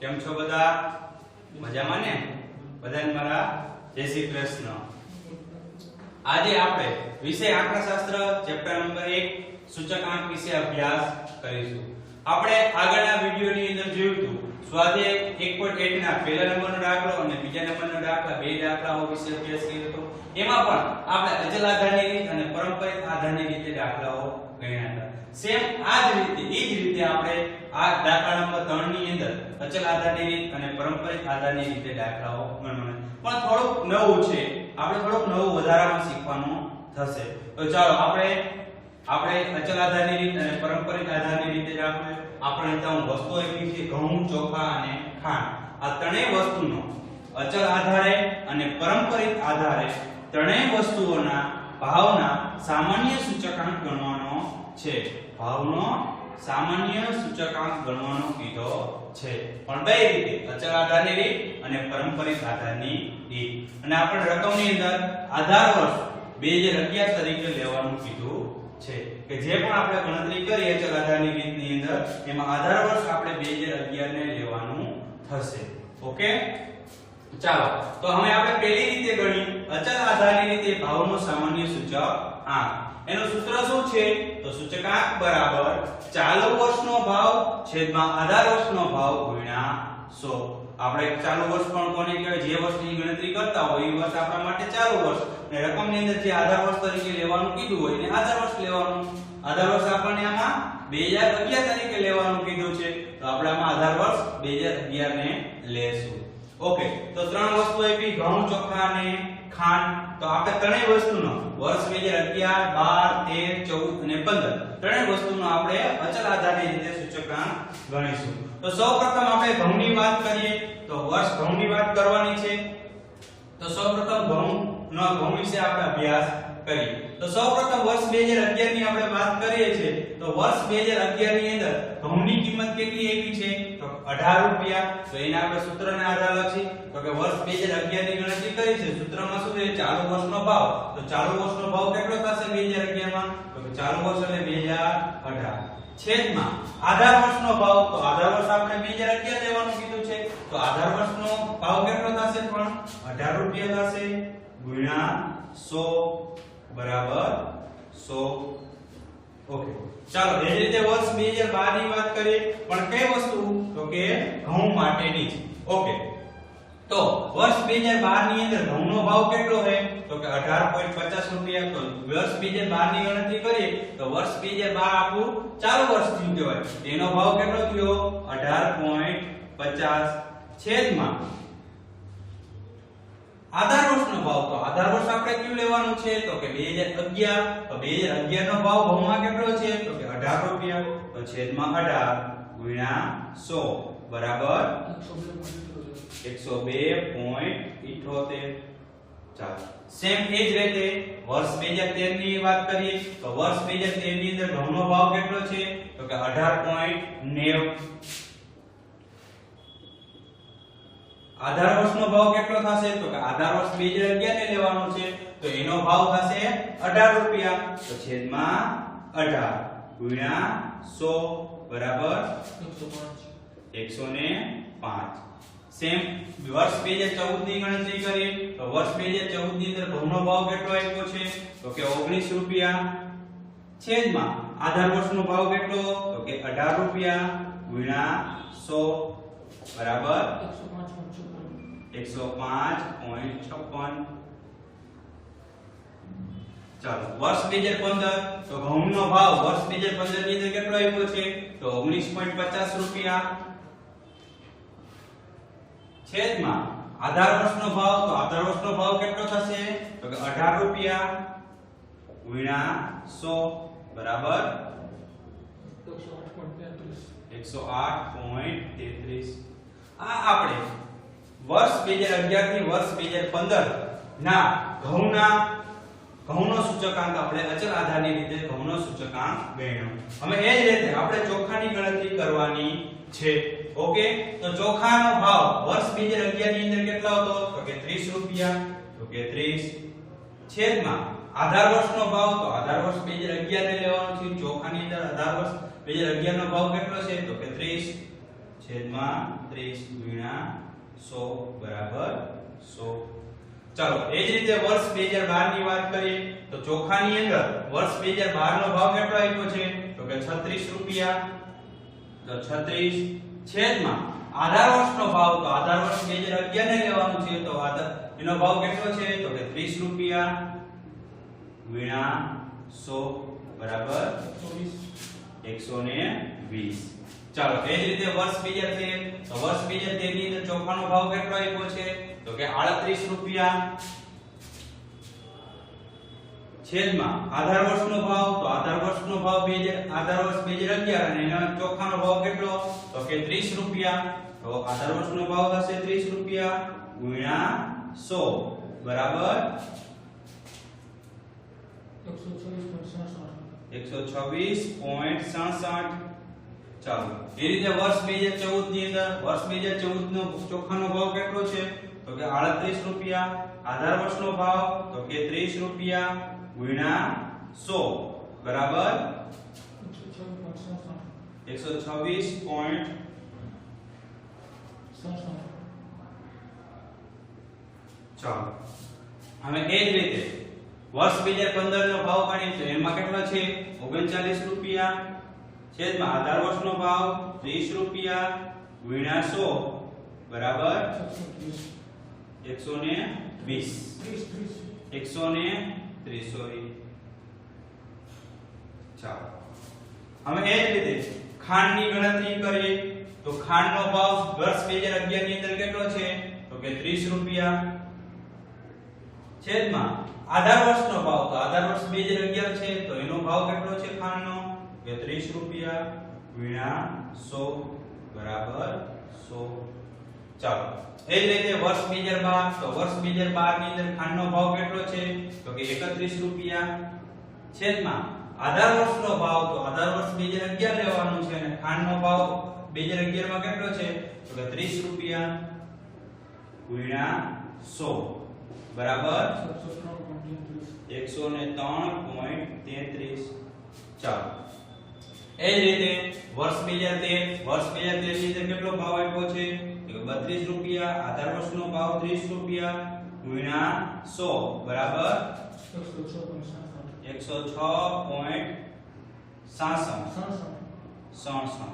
કેમ છો બધા? મજામાં ને? બધાને મારા જય શ્રી કૃષ્ણ. આજે આપણે વિષય આંકડાશાસ્ત્ર ચેપ્ટર નંબર 1 સૂચકાંક વિશે અભ્યાસ કરીશું. આપણે આગળના વિડિયોની અંદર જોયું હતું સ્વાધ્યાય 1.8 ના પહેલા નંબરનો દાખલો અને બીજા નંબરનો દાખલા, બે દાખલાઓ વિશે અભ્યાસ કર્યો હતો. એમાં પણ આપણે અચલ આધારની રીત અને પરંપરિત આધારની રીતે દાખલાઓ ગણ્યા હતા. સેમ આ જ રીતે આપણે આ દાખલા નંબર 3 ની અંદર અચલ આધારની રીત અને પરંપરિત આધારની રીતે દાખલાઓ ગણવાના. પણ થોડુંક નવું છે, આપણે થોડુંક નવું વધારામાં શીખવાનું થશે. તો ચાલો આપણે અચલ આધારની રીત અને પરંપરિત આધારની રીતે દાખલો આપણે ત્રણ વસ્તુઓ આપી છે, ઘઉં, ચોખા અને ખાંડ. આ ત્રણેય વસ્તુનો અચલ આધારે અને પરંપરિત આધારે ત્રણેય વસ્તુઓના ભાવના સામાન્ય સૂચકાંક ગણવાનો છે. ભાવનો સામાન્ય સૂચકાંક ગણવાનો કીધો છે, પણ બે રીતે, અચલ આધારની રીત અને પરંપરિત આધારની રીત. અને આપણે રકમની અંદર આધાર વર્ષ 2011 તરીકે લેવાનું કીધું છે કે જે પણ આપણે ગણતરી કરી અચલ આધારની રીતની અંદર એમાં આધાર વર્ષ આપણે 2011 ને લેવાનું થશે. ઓકે, ચાલો તો હવે આપણે પહેલી રીતે ગણી અચલ આધારની રીતે ભાવનો સામાન્ય સૂચકાંક. એનું સૂત્ર શું છે? તો સૂચકાંક બરાબર ચાલુ વર્ષનો ભાવ છેદમાં આધાર વર્ષનો ભાવ ગુણ્યા 100. આપણે ચાલુ વર્ષ પણ કોને કહેવાય? જે વર્ષની ગણતરી કરતા હોય એ વર્ષ આપણા માટે ચાલુ વર્ષ, અને રકમની અંદર જે આધાર વર્ષ તરીકે લેવાનું કીધું હોય એને આધાર વર્ષ લેવાનું. આધાર વર્ષ આપણને આમાં 2011 તરીકે લેવાનું કીધું છે, તો આપણે આમાં આધાર વર્ષ 2011 ને લેશું. ઓકે, તો ત્રણ વસ્તુ આપી, ઘઉં, ચોખા અને ખાંડ. તો આપણે ત્રણેય વસ્તુનો વર્ષ 2011, 12, 13, 14 અને 15 ત્રણેય વસ્તુનો આપણે અચલ આધારની રીતે સૂચકાંક ગણીશું. તો સૌપ્રથમ આપણે ઘઉંની વાત કરીએ તો વર્ષ ઘઉંની વાત કરવાની છે. તો સૌપ્રથમ ઘઉં વિશે આપણે અભ્યાસ કરીએ. તો સૌપ્રથમ વર્ષ 2011 ની આપણે વાત કરીએ છીએ તો વર્ષ 2011 ની અંદર ઘઉંની કિંમત કેટલી આપી છે? તો 18 રૂપિયા. તો એના આપણે સૂત્રને આધાર લખી તો કે વર્ષ 2011 ની ગણતરી કરી છે. સૂત્રમાં શું છે? ચાલુ વર્ષનો ભાવ. તો ચાલુ વર્ષનો ભાવ કેટલો થશે 2011 માં? તો કે ચાલુ વર્ષ એટલે 2018 છેદમાં આધાર વર્ષનો ભાવ. તો આધાર વર્ષ આપણે 2011 લેવાનું કીધું છે, તો આધાર વર્ષનો ભાવ કેટલો થશે? પણ 18 રૂપિયા થશે ગુણ્યા 100 બરાબર 100. ઓકે, ચાલો એ જ રીતે વર્ષ 2012 ની વાત કરીએ, પણ કઈ વસ્તુ? તો કે ઘઉં માટેની છે. ઓકે, તો વર્ષ 2012 ની અંદર ઘઉંનો ભાવ કેટલો છે? તો કે 18.50 રૂપિયા. તો વર્ષ 2012 ની ગણતરી કરીએ તો વર્ષ 2012 આપણું ચાલુ વર્ષ થયું કહેવાય. તેનો ભાવ કેટલો થયો? 18.50 છેદમાં આધાર વર્ષનો ભાવ. તો આધાર વર્ષ આપણે કયું લેવાનું છે? તો કે 2011. તો 2011 નો ભાવ ઘઉંમાં કેટલો છે? તો કે 18 રૂપિયા. તો છેદમાં 18 ગુણ્યા 100 બરાબર 102.78. ચાલો સેમ એ જ રીતે વર્ષ 2013 ની વાત કરીએ તો વર્ષ 2013 ની અંદર ઘઉંનો ભાવ કેટલો છે? તો કે 18.90. આધાર વર્ષનો ભાવ કેટલો થશે? તો કે આધાર વર્ષ 2011 ને લેવાનો છે, તો એનો ભાવ થશે 18 રૂપિયા. તો છેદમાં 18 ગુણ્યા 100 બરાબર 105. સેમ વર્ષ 2014 ની ગણતરી કરીએ તો વર્ષ 2014 ની અંદર ઘઉંનો ભાવ કેટલો આપ્યો છે? તો કે 19 રૂપિયા છેદમાં આધાર વર્ષનો ભાવ કેટલો? તો કે 18 રૂપિયા ગુણ્યા 100 બરાબર 105.56. ચાલો વર્ષ 2015 તો ઘઉંનો ભાવ વર્ષ 2015 ની અંદર કેટલો આપ્યો છે? તો 19.50 રૂપિયા છેદમાં આધાર વર્ષનો ભાવ. તો આધાર વર્ષનો ભાવ કેટલો થશે? તો કે 18 રૂપિયા ગુણ્યા 100 બરાબર 108.33. આ આપણે વર્ષ 2011 થી વર્ષ 2015 ના ઘઉંનો સૂચકાંક આપણે અચલ આધારની રીતે ઘઉંનો સૂચકાંક ગણ્યો. હવે એ જ રીતે આપણે ચોખાની ગણતરી કરવાની છે. ઓકે, તો ચોખાનો ભાવ વર્ષ 2011 ની અંદર કેટલો હતો? તો કે 30 રૂપિયા. તો કે 30 છેદમાં આધાર વર્ષનો ભાવ. તો આધાર વર્ષ 2011 ને લેવાનું છે. ચોખાની અંદર આધાર વર્ષ 2011 નો ભાવ કેટલો છે? તો કે 30 છેદમાં 30 ગુણ્યા 100 બરાબર 100. ચાલો એ જ રીતે વર્ષ 2012 ની વાત કરીએ તો ચોખાની અંદર વર્ષ 2012 નો ભાવ કેટલો આપ્યો છે તો કે 36 રૂપિયા. તો 36 છેદમાં આધાર વર્ષનો ભાવ તો આધાર વર્ષ 2011 ને લેવાનું છે તો એનો ભાવ કેટલો છે તો કે 30 રૂપિયા ગુણ્યા 100 બરાબર 120. ચાલો એ જ રીતે વર્ષ 2013 તો વર્ષ 2013 ની અંદર ચોખાનો ભાવ કેટલો આપ્યો છે તો કે 38 રૂપિયા છેદમાં આધાર વર્ષનો ભાવ તો આધાર વર્ષનો ભાવ આધાર વર્ષ 2011 અને એનો ચોખાનો ભાવ કેટલો તો કે 30 રૂપિયા. તો આધાર વર્ષનો ભાવ થશે 30 રૂપિયા ગુણ્યા 100 બરાબર 126.67. ચાલો એ રીતે વર્ષ 2014 ની અંદર વર્ષ 2014 નો ચોખાનો ભાવ કેટલો છે તો કે 38 રૂપિયા આધાર વર્ષનો ભાવ તો કે 30 રૂપિયા ગુણ્યા 100 બરાબર 126.67. ચાલો હવે એ જ રીતે વર્ષ 2015 નો ભાવ કાઢીએ તો એમાં કેટલો છે 39 રૂપિયા છેદમાં આધાર વર્ષનો ભાવ 30 રૂપિયા ગુણ્યા 100 બરાબર 130. સોરી. ચાલો હવે એ જ રીતે ખાંડની ગણતરી કરીએ તો ખાંડનો ભાવ વર્ષ 2011 ની અંદર કેટલો છે તો કે 30 રૂપિયા છેદમાં આધાર વર્ષનો ભાવ તો આધાર વર્ષ 2011 છે તો એનો ભાવ કેટલો છે ખાંડનો કે 30 રૂપિયા ગુણ્યા 100 બરાબર 100. ચાલો એ જ રીતે વર્ષ 2012 તો વર્ષ 2012 ની અંદર ખાંડનો ભાવ કેટલો છે તો કે 31 રૂપિયા છેદમાં આધાર વર્ષનો ભાવ તો આધાર વર્ષ 2011 લેવાનું છે અને ખાંડનો ભાવ 2011 માં કેટલો છે તો કે 30 રૂપિયા ગુણ્યા 100 બરાબર 103.33. ચાલો એ જ રીતે વર્ષ 2013 ની અંદર કેટલો ભાવ આપ્યો છે તો 32 રૂપિયા આધાર વર્ષનો ભાવ 30 રૂપિયા ગુણ્યા 100 બરાબર 106.67.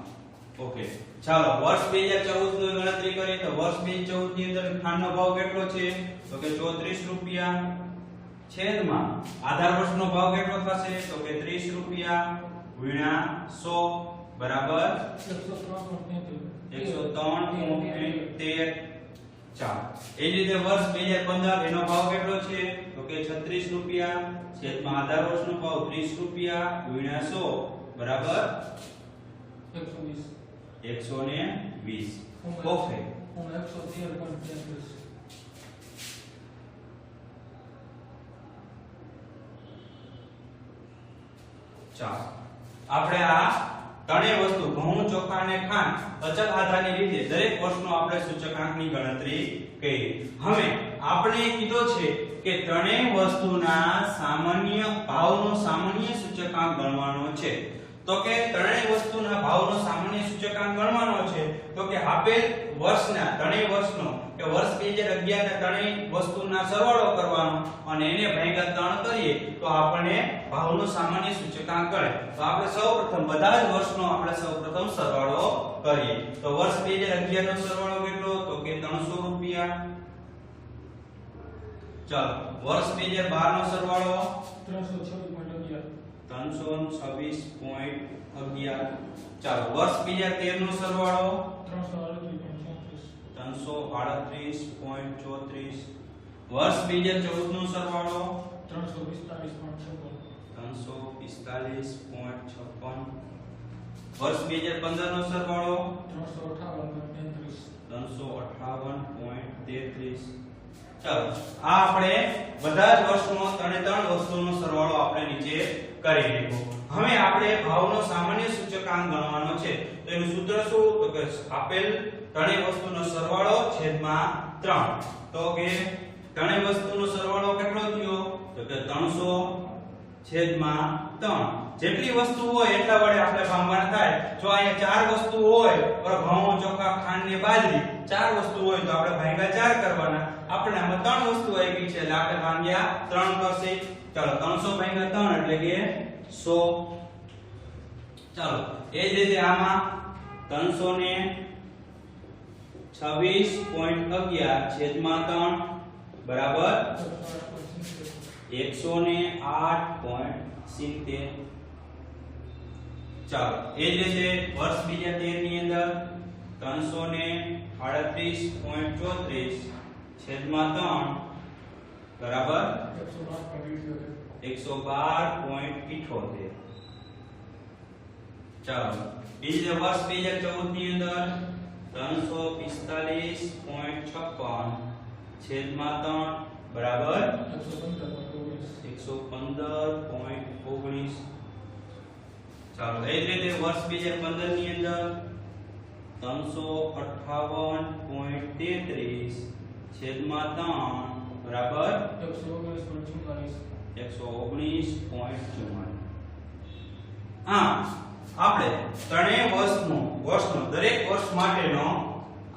ઓકે. ચાલો વર્ષ 2014 ની ગણતરી કરીએ તો વર્ષ 2014 ની અંદર ખાંડનો ભાવ કેટલો છે તો કે 34 રૂપિયા છેદમાં આધાર વર્ષનો ભાવ કેટલો થશે તો કે 30 રૂપિયા ગુણ્યા 100 બરાબર 103.13. ચાલો એ જ રીતે વર્ષ 2015 એનો ભાવ કેટલો છે તો કે 36 રૂપિયા છેદમાં આધાર વર્ષનો ભાવ 30 રૂપિયા ગુણ્યા 100 બરાબર 120. ઓકે. ચાલો આપણે આ ત્રણેય વસ્તુ ઘઉં ચોખા અને ખાંડ અચલ આધારની રીતે દરેક વર્ષનો આપણે સૂચકાંકની ગણતરી કરી. હવે આપણે કીધો છે કે ત્રણેય વસ્તુના સામાન્ય ભાવનો સામાન્ય સૂચકાંક ગણવાનો છે. તો કે ત્રણેય વસ્તુના ભાવનો સામાન્ય સૂચકાંક ગણવાનો છે તો કે આપેલ વર્ષના ત્રણેય વર્ષનો કે વર્ષ 2011 ના ત્રણેય વસ્તુના સરવાળો કરવાનો અને એને ભાગ્યા 3 કરીએ તો આપણને ભાવનો સામાન્ય સૂચકાંક મળે. તો આપણે સૌપ્રથમ બધા જ વર્ષનો આપણે સૌપ્રથમ સરવાળો કરીએ. તો વર્ષ 2011 નો સરવાળો કેટલો તો કે 300 રૂપિયા. ચાલો વર્ષ 2012 નો સરવાળો 326.11. ચાલો વર્ષ 2013 નો સરવાળો 338.34. વર્ષ 2014 નો સરવાળો 345.56. વર્ષ 2015 નો સરવાળો 358.33. ચાલો આ આપણે બધા જ વર્ષનો ત્રણે ત્રણ વસ્તુનો સરવાળો આપણે નીચે કરી લીધો. હવે આપણે ભાવનો સામાન્ય સૂચકાંક ગણવાનો છે. તો એનું સૂત્ર શું તો કે આપેલ ત્રણેય વસ્તુનો સરવાળો છેદમાં 3. તો કે ત્રણેય વસ્તુનો સરવાળો કેટલો થયો તો કે 300 છેદમાં 3. જેટલી વસ્તુ હોય એટલા વડે આપણે ભાંગવાના થાય. જો અહીંયા 4 વસ્તુ હોય, બરાબર, ઘઉં, ચોખા, ખાંડ ને બાજરી 4 વસ્તુ હોય તો આપણે ભાગ્યા 4 કરવાના. આપણે આમાં 3 વસ્તુ આવી છે એટલે આપણે ભાગ્યા 3 કરશે. ચાલો 300 ભાગ્યા 3 એટલે કે 100. ચાલો એ જ રીતે આમાં 326.11 છેદમાં 3 બરાબર 108.70. ચાલો એ જ રીતે વર્ષ બીજા 13 ની અંદર 338.34 છેદમાં 3 બરાબર 112.78. ચાલો બીજી રીતે વર્ષ 2014 ની અંદર 345.56 છેદમાં 3 બરાબર 115.19. ચાલો એ જ રીતે વર્ષ 2015 ની અંદર 358.33 છેદમાં 3 બરાબર 119.44. આપણે ત્રણેય વર્ષનો દરેક વર્ષ માટેનો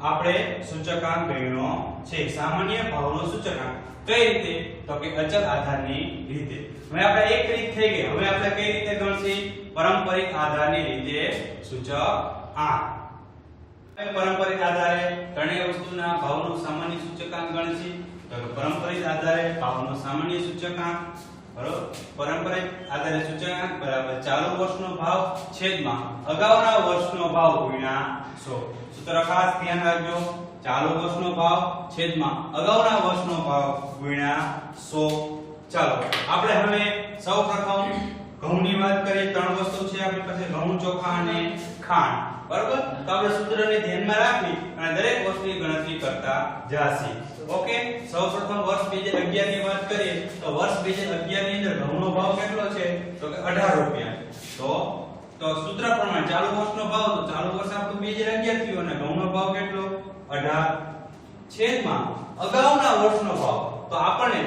આપણે સૂચકાંક ગણ્યો છે. સામાન્ય ભાવનો સૂચકાંક કઈ રીતે? તો કે અચલ આધારની રીતે. હવે આપણે એક રીત થઈ ગઈ. હવે આપણે કઈ રીતે ગણશી? પારંપરિક આધારની રીતે સૂચકાંક. પારંપરિક આધારે ત્રણેય વસ્તુના ભાવનો સામાન્ય સૂચકાંક ગણશી. તો પારંપરિક આધારે ભાવનો સામાન્ય સૂચકાંક બરોબર પારંપરિક આધારે સૂચકાંક બરાબર ચાલુ વર્ષનો ભાવ છેદમાં અગાઉના વર્ષનો ભાવ ગુણ્યા 100. સૂત્ર ખાસ ધ્યાન રાખજો. ચાલુ વર્ષનો ભાવ છેદમાં અગાઉના વર્ષનો ભાવ ગુણ્યા 100. ચાલો આપણે હવે સૌપ્રથમ ઘઉંની વાત કરીએ. 3 વસ્તુ છે આપણી પાસે, ઘઉં, ચોખા અને ખાંડ. બરાબર, તો આપણે સૂત્રને ધ્યાનમાં રાખી અને દરેક વસ્તુની ગણતરી કરતા જાશી. ઓકે, સૌપ્રથમ વર્ષ 2011 ની વાત કરીએ તો વર્ષ 2011 ની અંદર ઘઉંનો ભાવ કેટલો છે? તો કે 18 રૂપિયા. તો સૂત્ર પ્રમાણે ચાલુ વર્ષનો ભાવ, તો ચાલુ વર્ષ આપણું 2011 થયું અને ઘઉંનો ભાવ કેટલો? 18 છેદમાં અગાઉના વર્ષનો ભાવ. તો આપણને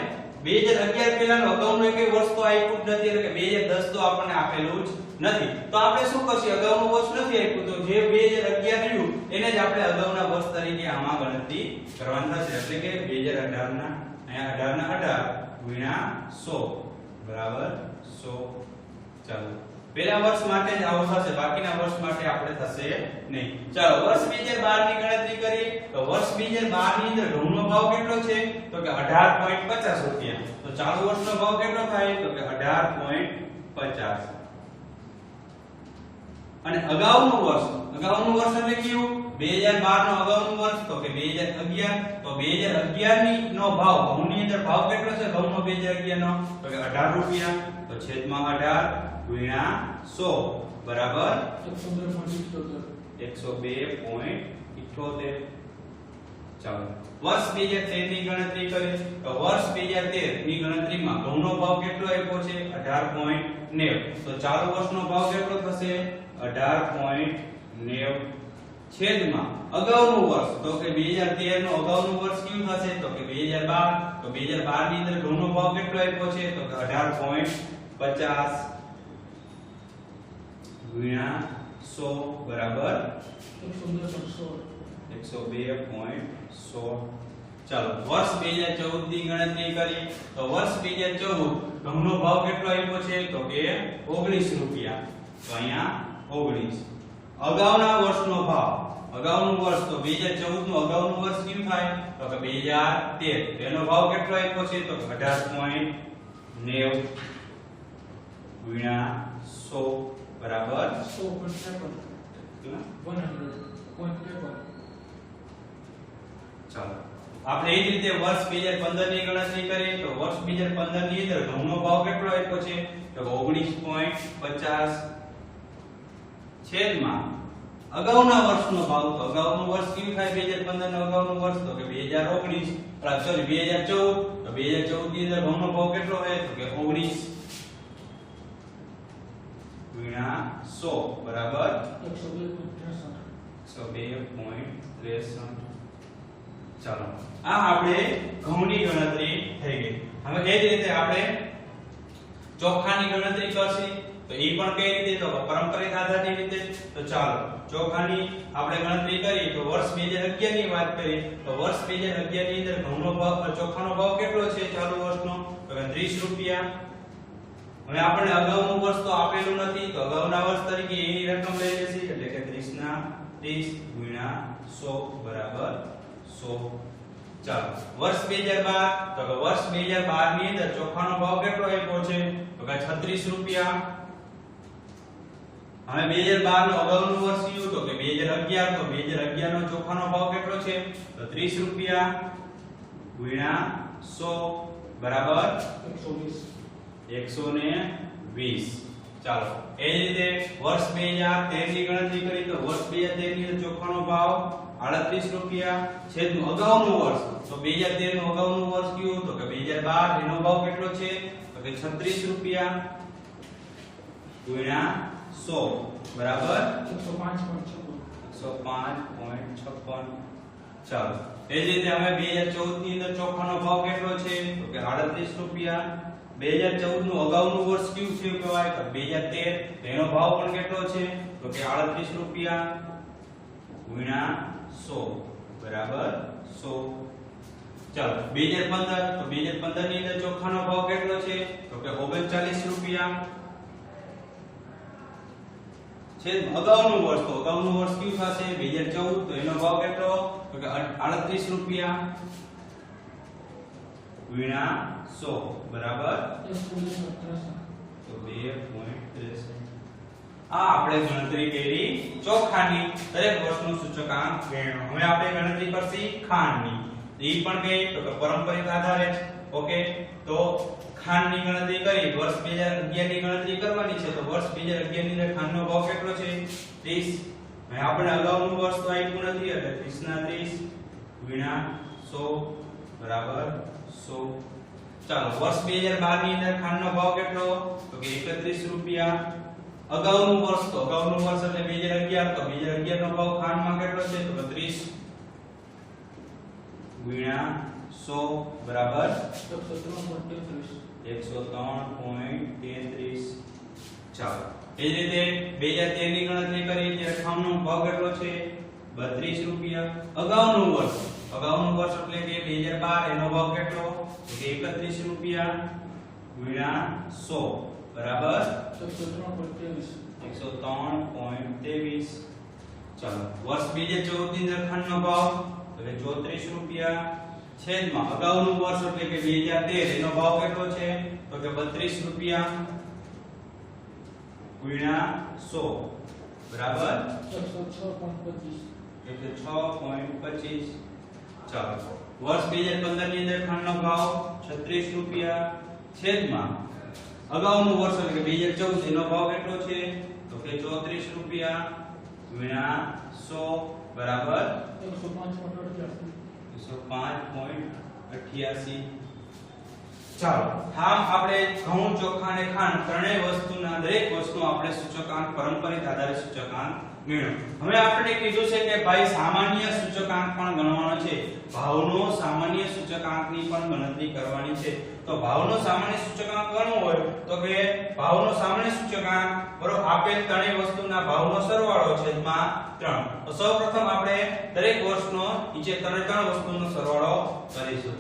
2011 પહેલાનો અગાઉનો એક વર્ષ તો આપ્યું જ નથી, એટલે કે 2010 તો આપણને આપેલું જ નથી. તો આપણે શું કરશું? અગાઉનું વર્ષ નથી આપ્યું તો જે 2011 રહ્યું એને જ આપણે અગાઉના વર્ષ તરીકે આમાં ગણતરી કરવાની થશે. એટલે કે 2018 ના અહીંયા 18 ના 18 ગુણ્યા 100 બરાબર 100. ચાલો પહેલા વર્ષ માટે જ આવું થશે, બાકીના વર્ષ માટે આપણે થશે નહીં. ચાલો વર્ષ 2012 ની ગણતરી કરીએ તો વર્ષ 2012 ની અંદર ઘઉંનો ભાવ કેટલો છે? તો કે 18.50 રૂપિયા. તો ચાલુ વર્ષનો ભાવ કેટલો થાય? તો કે 18.50. અને અગાઉનું વર્ષ એટલે કયું? 2012 નો અગાઉનું વર્ષ તો કે 2011. તો 2011 ની નો ભાવ ઘઉંની અંદર ભાવ કેટલો છે? ઘઉંનો 2011 નો તો કે 18 રૂપિયા. તો છેદમાં 18 ગુણ્યા 100 બરાબર 102.78. ચાલો વર્ષ 2013 ની ગણતરી કરીએ તો વર્ષ 2013 ની ગણતરીમાં ઘઉંનો ભાવ કેટલો આપ્યો છે? 18.90. તો ચાલુ વર્ષનો ભાવ કેટલો થશે? 18.90 છેદમાં અગાઉનું વર્ષ તો કે 2013 નું અગાઉનું વર્ષ કયું થશે? તો કે 2012. તો 2012 ની અંદર ઘઉંનો ભાવ કેટલો આપ્યો છે? તો કે 18.50 ગુણ્યા 100 બરાબર 102.16. ચાલો વર્ષ 2014 ની ગણતરી કરીએ તો વર્ષ 2014 ઘઉંનો ભાવ કેટલો આપ્યો છે? તો કે 19 રૂપિયા. તો અહીંયા 19. અગાઉના વર્ષનો ભાવ, અગાઉનું વર્ષ તો 2014 નું અગાઉનું વર્ષ કયું થાય? તો કે 2013. એનો ભાવ કેટલો આપ્યો છે? તો 18.90 ગુણ્યા 100 બરાબર 100.53. ચાલો આપણે એ જ રીતે વર્ષ 2015 ની ગણતરી કરીએ તો વર્ષ 2015 ની અંદર ઘઉંનો ભાવ કેટલો આપ્યો છે? તો 19.50 છેદમાં અગાઉના વર્ષનો ભાવ. તો અગાઉનું વર્ષ કયું થાય? 2015 નું અગાઉનું વર્ષ તો કે 2019. સોરી 2014. તો 2014 ની અંદર ઘઉંનો ભાવ કેટલો હોય? તો કે 19 ગુણ્યા 100 બરાબર 102.63. ચાલો આ આપણે ઘઉંની ગણતરી થઈ ગઈ. હવે એ જ રીતે આપણે ચોખાની ગણતરી કરશી. તો એ પણ કઈ રીતે તો પારંપરિક આધારની રીતે તો ચાલો ચોખાની આપણે ગણતરી કરી તો વર્ષ 2011 ની વાત કરી તો વર્ષ 2011 ની અંદર ઘઉંનો ભાવ ચોખાનો ભાવ કેટલો છે ચાલુ વર્ષનો તો 30 રૂપિયા હવે આપણે અગાઉનું વર્ષ તો આપેલું નથી તો અગાઉના વર્ષ તરીકે એની રકમ લઈ લેશી એટલે કે 30 ના 30 ગુણ્યા 100 બરાબર 100 ચાલો વર્ષ 2012 તો વર્ષ 2012 ની અંદર ચોખાનો ભાવ કેટલો આપ્યો છે તો કે 36 રૂપિયા હવે 2012 નો અગાઉનું વર્ષ કયું તો કે 2011 તો 2011 નો ચોખાનો ભાવ કેટલો છે તો 30 રૂપિયા ગુણ્યા 100 બરાબર 120 ચાલો એ જ રીતે વર્ષ 2013 ની ગણતરી કરી તો વર્ષ 2013 ની અંદર ચોખાનો ભાવ 38 રૂપિયા છેદનું અગાઉનું વર્ષ તો 2013 નું અગાઉનું વર્ષ કયું તો કે 2012 એનો ભાવ કેટલો છે તો કે 36 રૂપિયા ગુણ્યા 100 બરાબર 105.56 ચાલો એ જ રીતે હવે 2014 ની અંદર ચોખાનો ભાવ કેટલો છે તો કે 38 રૂપિયા 2014 નું અગાઉનું વર્ષ કયું છે કહેવાય તો 2013 તેનો ભાવ પણ કેટલો છે તો કે 38 રૂપિયા ગુણ્યા 100 બરાબર 100 ચાલો 2015 તો 2015 ની અંદર ચોખાનો ભાવ કેટલો છે તો કે 39 રૂપિયા છે અગાઉનું વર્ષ તો અગાઉનું વર્ષ કયું થશે 2014 તો એનો ભાવ કેટલો તો કે 38 રૂપિયા ગુણ્યા 100 બરાબર તો 2.63 આ આપણે ગણતરી કરી ચોખાની દરેક વર્ષનું સૂચકાંક ગણ્યો હવે આપણે ગણતરી કરશી ખાંડની એ પણ કઈ તો કે પારંપરિક આધારે ઓકે તો ખાંડની ગણતરી કરી વર્ષ 2011 ની ગણતરી કરવાની છે તો વર્ષ 2011 ની અંદર ખાંડનો ભાવ કેટલો છે 30 હવે આપણે અગાઉનું વર્ષ તો આપ્યું નથી એટલે 30 ના 30 ગુણ્યા 100 બરાબર 100 ચાલો વર્ષ 2012 ની અંદર ખાંડનો ભાવ કેટલો તો કે 31 રૂપિયા અગાઉનું વર્ષ એટલે 2011 તો 2011 નો ભાવ ખાંડમાં કેટલો છે તો 30 ગુણ્યા 100 બરાબર 103.33 ચાલો એ જ રીતે 2013 ની ગણતરી કરી ત્યારે ખાંડનો ભાવ કેટલો છે 32 રૂપિયા અગાઉનું વર્ષ એટલે કે 2012 એનો ભાવ કેટલો તો કે 31 રૂપિયા ગુણ્યા 100 બરાબર 103.23 ચાલો વર્ષ 2014 ની અંદર ખાંડનો ભાવ તો કે 34 રૂપિયા છેદમાં અગાઉનું વર્ષ એટલે કે 2013 એનો ભાવ કેટલો છે તો કે 32 રૂપિયા ગુણ્યા 100 બરાબર 106.25 ચાલો વર્ષ 2015 ની અંદર ખાંડનો ભાવ 36 રૂપિયા છેદમાં અગાઉનું વર્ષ એટલે કે 2014 એનો ભાવ કેટલો છે તો કે 34 રૂપિયા ગુણ્યા 100 બરાબર 105.88 ચાલો આમ આપણે ઘઉં ચોખા અને ખાંડ ત્રણેય વસ્તુના દરેક વસ્તુ આપણે સૂચકાંક પારંપરિક આધારે સૂચકાંક મેળવ્યો હવે આપણે કીધું છે કે ભાઈ સામાન્ય સૂચકાંક પણ ગણવાનો છે ભાવનો સામાન્ય સૂચકાંકની પણ ગણતરી કરવાની છે તો ભાવનો સામાન્ય સૂચકાંક ગણવો હોય તો કે ભાવનો સામાન્ય સૂચકાંક બરોબર આપેલ ત્રણેય વસ્તુના ભાવનો સરવાળો છેદમાં 3 તો સૌપ્રથમ આપણે દરેક વર્ષનો નીચે ત્રણ વસ્તુનો સરવાળો કરીશું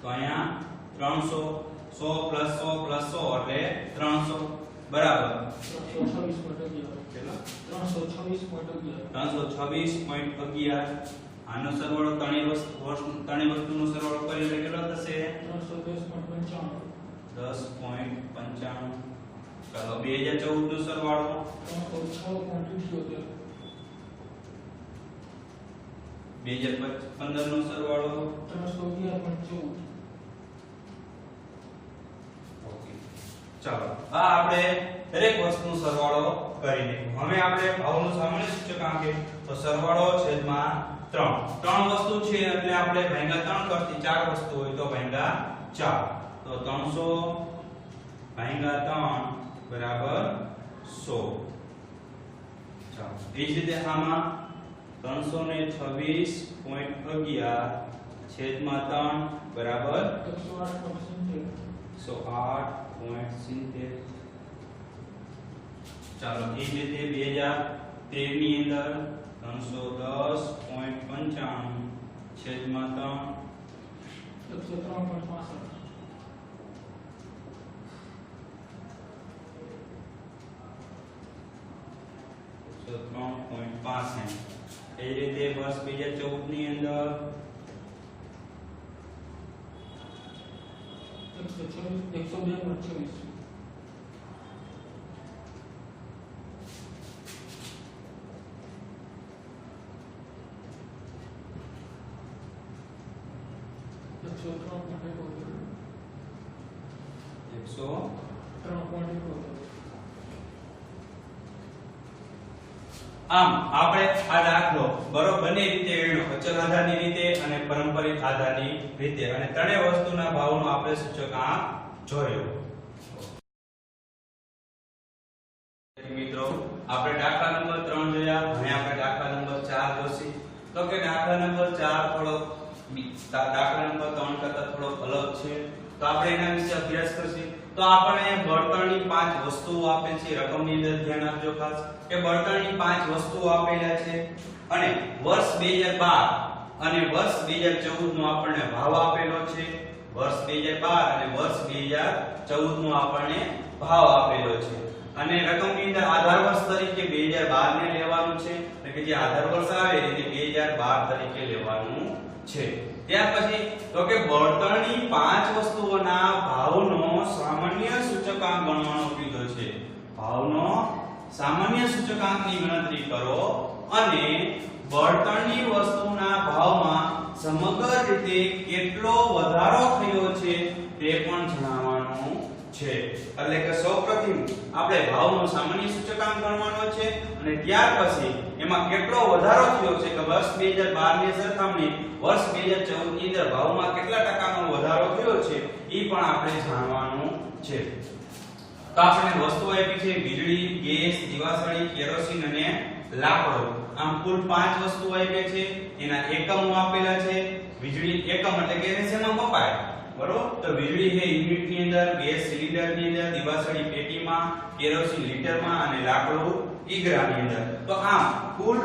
તો અહીંયા 300 100 + 100 + 100 એટલે 300 બરાબર 326.11 આનો સરવાળો ત્રણેય વસ્તુનો સરવાળો કરી એટલે કેટલો થશે 10.95 ચાલો 2014 નો સરવાળો 2015 નો સરવાળો 311.14 ઓકે ચાલો આ આપણે દરેક વસ્તુનો સરવાળો કરી નાખ્યો હવે આપણે ભાવનો સામાન્ય સૂચકાંક તો સરવાળો છેદમાં 3 વસ્તુ છે એટલે આપણે ભાગ્યા 3 કરતી 4 વસ્તુ હોય તો ભાગ્યા 4 તો 300 ભાગ્યા 3 બરાબર 100 ચાલો એ જ રીતે આમાં 326.11 છેદમાં 3 બરાબર 108.70 ચાલો એ જ રીતે 2013 ની અંદર 310.95 છેદમાં 3 3.65 એ જ રીતે વર્ષ 2014 ની અંદર 102.26 આમ આપણે આ દાખલો બરોબર બંને રીતે ગણ્યો, અચલ આધારની રીતે અને પારંપરિક આધારની રીતે, અને ત્રણેય વસ્તુના ભાવનો આપણે સૂચકાંક જોયો. મિત્રો આપણે દાખલા નંબર 3 જોયા, હવે આપણે દાખલા નંબર 4 જોઈશું. તો કે દાખલા નંબર 4 થોડો દાખલા નંબર 3 કરતા થોડો અલગ છે, તો આપણે એના વિશે અભ્યાસ કરશું. તો આપણને બળતણની 5 વસ્તુઓ આપેલ છે. રકમની અંદર ધ્યાન આપજો ખાસ કે બળતણની 5 વસ્તુઓ આપેલા છે અને વર્ષ 2012 અને વર્ષ 2014 નો આપણને ભાવ આપેલો છે. વર્ષ 2012 અને વર્ષ 2014 નો આપણને ભાવ આપેલો છે અને રકમની અંદર આધાર વર્ષ તરીકે 2012 ને લેવાનું છે, એટલે કે જે આધાર વર્ષ આવે એને 2012 તરીકે લેવાનું છે. ત્યાર પછી તો કે બળતણની 5 વસ્તુઓના ભાવનો સામાન્ય સૂચકાંક ગણવાનો કીધો છે. ભાવનો સામાન્ય સૂચકાંકની ગણતરી કરો અને બળતણની વસ્તુના ભાવમાં સમગ્ર રીતે કેટલો વધારો થયો છે તે પણ જણાવવાનું છે. એટલે કે સૌપ્રથમ આપણે ભાવનો સામાન્ય સૂચકાંક ગણવાનો છે અને ત્યાર પછી એમાં કેટલો વધારો થયો છે કે વર્ષ 2012 ની સરખામણી વર્ષ 2014 ની અંદર ભાવમાં કેટલા ટકાનો વધારો થયો છે એ પણ આપણે જાણવાનું છે. તો આપણે વસ્તુઓ આપી છે વીજળી, ગેસ, દિવાસળી, કેરોસીન અને લાકડો. આમ કુલ 5 વસ્તુઓ આપી છે, એના એકમો આપેલા છે. વીજળી એકમ એટલે કે શેમાં મપાય, બરોબર? તો વીજળી છે યુનિટ ની અંદર, ગેસ સિલિન્ડર ની અંદર, દિવાસળી પેટીમાં, કેરોસીન લીટરમાં અને લાકડું ઈગરાની અંદર. તો આમ કુલ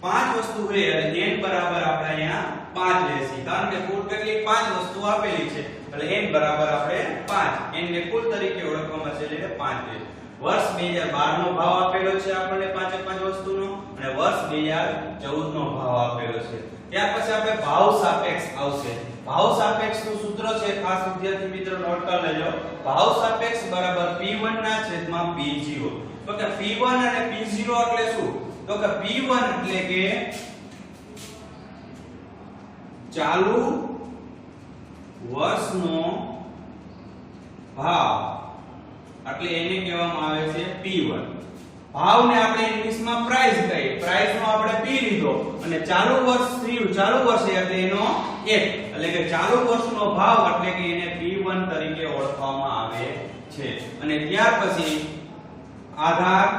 5 વસ્તુ હોય એટલે n બરાબર આપણે અહીંયા 5 લેશી, કારણ કે કુલ કેટલી 5 વસ્તુ આપેલી છે એટલે n બરાબર આપણે 5, n ને કુલ તરીકે ઓળખવામાં છે એટલે 5 લે. વર્ષ 2012 નો ભાવ આપેલો છે આપણને 5 વસ્તુનો અને વર્ષ 2014 નો ભાવ આપેલો છે. ત્યાર પછી આપણે ભાવ સાપેક્ષ આવશે. ભાવ સાપેક્ષનું સૂત્ર છે, ખાસ વિદ્યાર્થી મિત્રો નોટ કરી લેજો. ભાવ સાપેક્ષ બરાબર P1 ના છેદમાં P0. તો કે P1 અને P0 એટલે શું? તો કે P1 એટલે કે ચાલુ વર્ષનો ભાવ, એટલે એને કહેવામાં આવે છે P1. ભાવને આપણે ઇંગ્લિશમાં પ્રાઇસ કહીએ. પ્રાઇસ નો આપણે P લીધો અને ચાલુ વર્ષ એટલે એનો 1, એટલે કે ચાલુ વર્ષનો ભાવ એટલે કે એને P1 તરીકે ઓળખવામાં આવે છે. અને ત્યાર પછી આધાર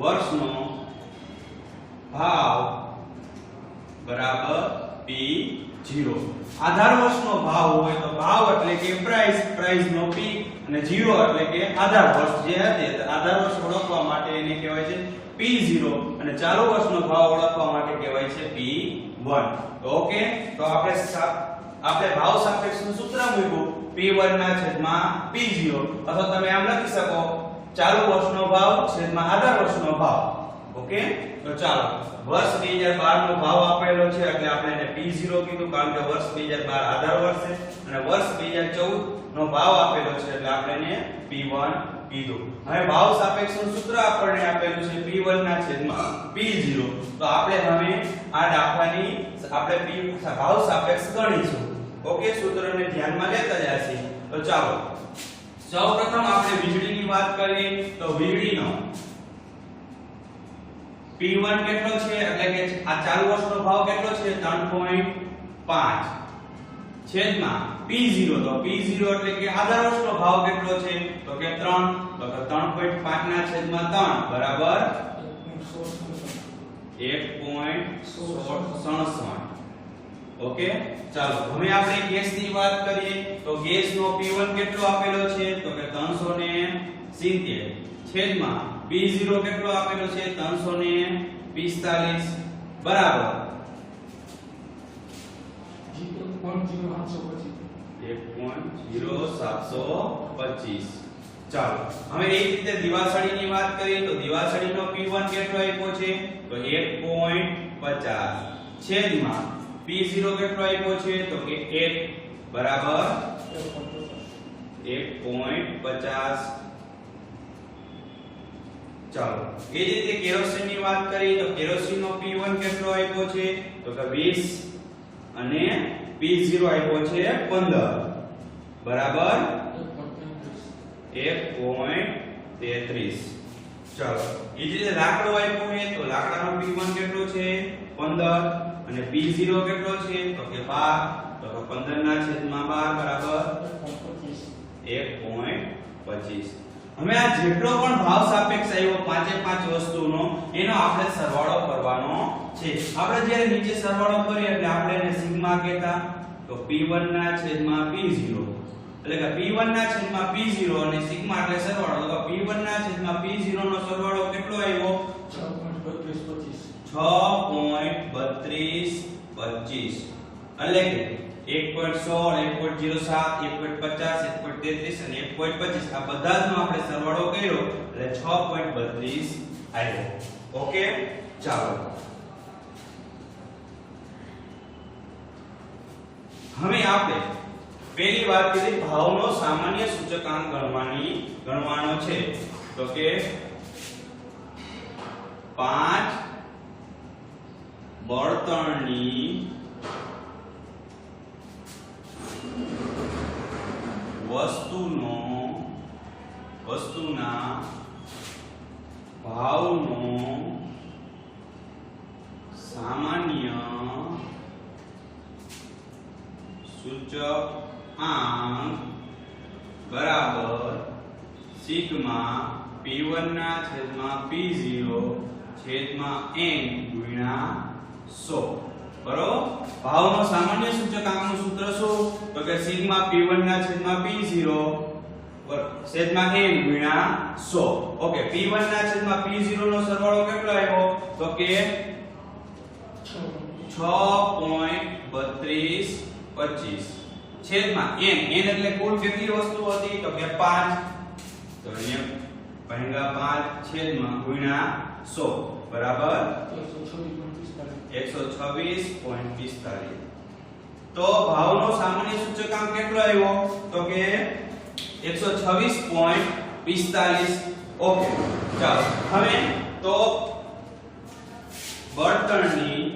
વર્ષનો ભાવ બરાબર P0. આધાર વર્ષનો ભાવ હોય તો ભાવ એટલે કે પ્રાઇસ નો P અને 0 એટલે કે આધાર વર્ષ જે હતી, આધાર વર્ષ ઓળખવા માટે એને કહેવાય છે P0 અને ચાલુ વર્ષનો ભાવ ઓળખવા માટે કહેવાય છે P1. તો ઓકે, તો આપણે ભાવ સાપેક્ષનું સૂત્ર મૂક્યું P1 ના છેદમાં P0, અથવા તમે આમ લખી શકો ચાલુ વર્ષનો ભાવ છેદમાં આધાર વર્ષનો ભાવ. ઓકે, તો ચાલો વર્ષ 2012 નો ભાવ આપેલો છે એટલે આપણે એને P0 કીધું, કારણ કે વર્ષ 2012 આધાર વર્ષ છે અને વર્ષ 2014 નો ભાવ આપેલો છે એટલે આપણે એને P1 કીધું. હવે ભાવ સાપેક્ષનું સૂત્ર આપણને આપેલું છે P1 ના છેદમાં P0. તો આપણે હવે આ દાખલાની આપણે ભાવ સાપેક્ષ ગણીશું. ઓકે, સૂત્રને ધ્યાનમાં લેતા જઈએ. તો ચાલો સૌપ્રથમ આપણે વીજળીની વાત કરીએ તો વીજળીનો P1 કેટલો છે એટલે કે આ ચાલુ વર્ષનો ભાવ કેટલો છે 3.5 છેદમાં P0. તો P0 એટલે કે આધાર વર્ષનો ભાવ કેટલો છે તો કે 3, તો કે 3.5 ના છેદમાં 3 બરાબર 1.67. ઓકે, ચાલો હવે આપણે ગેસની વાત કરીએ તો ગેસનો P1 કેટલો આપેલો છે તો કે 360 છેદમાં p0 કેટલો આપેલો છે 345 બરાબર 1.0725 ચાલો હવે એ રીતે દિવાસળીની વાત કરીએ તો દિવાસળીનો p1 કેટલો આપ્યો છે તો 1.50 છેદમાં p0 કેટલો આપ્યો છે તો કે 1 બરાબર 1.50 ચાલો એ જ રીતે કેરોસીનની વાત કરીએ તો કેરોસીનનો p1 કેટલો આપ્યો છે તો કે 20 અને p0 આપ્યો છે 15 બરાબર 1.33 ચાલો એ જ રીતે લાકડો આપ્યો છે તો લાકડાનો p1 કેટલો છે 15 અને p0 કેટલો છે તો કે 12 તો 15 ના છેદમાં 12 બરાબર 1.25 હવે આ જેટલો પણ ભાવ સાપેક્ષ આવ્યો પાંચે પાંચ વસ્તુનો એનો આપણે સરવાળો કરવાનો છે આપણે જ્યારે નીચે સરવાળો કરીએ એટલે આપણે એને સિગ્મા કહેતા તો p1 ના છેદમાં p0 એટલે કે p1 ના છેદમાં p0 અને સિગ્મા એટલે સરવાળો તો p1 ના છેદમાં p0 નો સરવાળો કેટલો આવ્યો 6.3225 એટલે કે 1.16 1.07 1.50 1.33 અને 1.25 આ બધાનો આપણે સરવાળો કર્યો એટલે 6.32 આવ્યો ઓકે ચાલો હવે આપણે પહેલી વાત કરી ભાવનો સામાન્ય સૂચકાંક ગણવાનો છે તો કે 5 બળતણની વસ્તુના ભાવનો સામાન્ય સૂચકાંક બરાબર સિગ્મા p1 ના છેદમાં p0 છેદમાં n ગુણ્યા 100 બરોબર ભાવનો સામાન્ય સૂચકાંકનું સૂત્ર શું તો કે સિગ્મા p1 ના છેદમાં p0 છેદમાં n ગુણ્યા 100 ઓકે p1 ના છેદમાં p0 નો સરવાળો કેટલો આવ્યો તો કે 6.3225 છેદમાં n એટલે કુલ કેટલી વસ્તુ હતી તો કે 5 તો અહીંયા ભાગ્યા 5 છેદમાં ગુણ્યા 100 બરાબર 126.45 તો ભાવનો સામાન્ય સૂચકાંક કેટલો આવ્યો તો કે 126.45 ઓકે ચાલો હવે તો બળતણની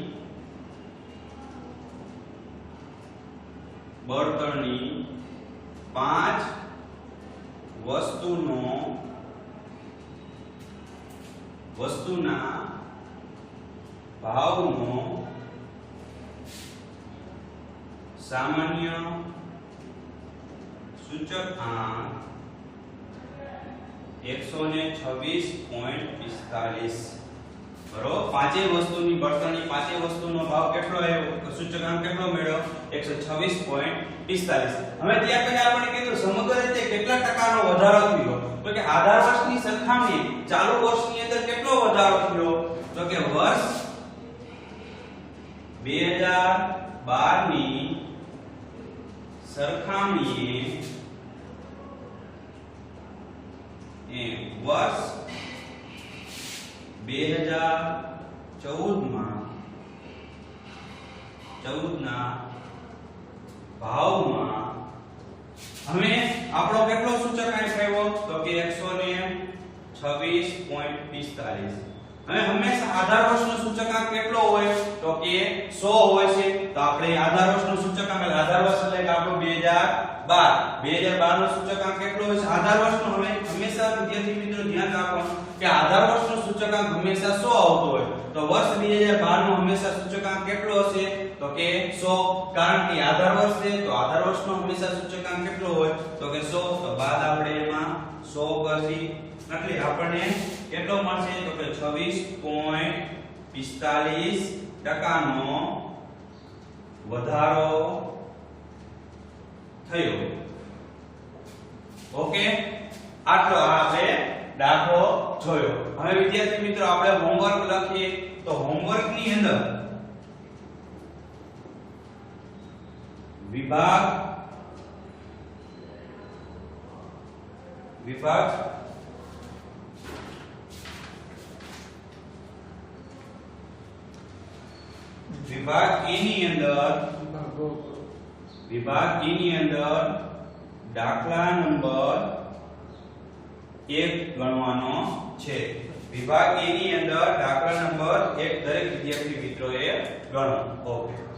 5 વસ્તુના ભાવનો સામાન્ય સૂચકાંક 126.45 બરોબર પાંચેય વસ્તુની બળતણની પાંચેય વસ્તુનો ભાવ કેટલો આવ્યો સૂચકાંક કેટલો મળ્યો 126.45 હવે ત્યાં પહેલા આપણે કીધું સમગ્ર રીતે કેટલા ટકાનો વધારો થયો તો કે આધાર વર્ષની સરખામણીએ ચાલુ વર્ષની અંદર કેટલો વધારો થયો તો કે વર્ષ 2012 ની સરખામણીએ વર્ષ 2014 ના ભાવમાં હવે આપણો કેટલો સૂચકાંક આવ્યો તો કે 126.45 હવે હંમેશા આધાર વર્ષનો સૂચકાંક કેટલો હોય તો કે 100 હોય છે તો આપણે આધાર વર્ષનો સૂચકાંક એટલે આધાર વર્ષ એટલે કે આપણો 2012 નો સૂચકાંક કેટલો હોય છે આધાર વર્ષનો હવે હંમેશા વિદ્યાર્થી મિત્રો ધ્યાન રાખવાનું કે આધાર વર્ષનો સૂચકાંક હંમેશા 100 આવતો હોય તો વર્ષ 2012 નો હંમેશા સૂચકાંક કેટલો હશે તો કે 100 કારણ કે આધાર વર્ષ છે તો આધાર વર્ષનો હંમેશા સૂચકાંક કેટલો હોય તો કે 100 તો બાદ આપણે એમાં 100 કરશી એટલે આપણને કેટલો મળશે તો કે 26.45% નો વધારો થયો ઓકે આટલો આપણે દાખલો જોયો. હવે વિદ્યાર્થી મિત્રો આપણે હોમવર્ક લખીએ. તો હોમવર્ક ની અંદર વિભાગ એ ની અંદર દાખલા નંબર 1 ગણવાનો છે. વિભાગ એ ની અંદર દાખલા નંબર 1 દરેક વિદ્યાર્થી મિત્રોએ ગણો. ઓકે.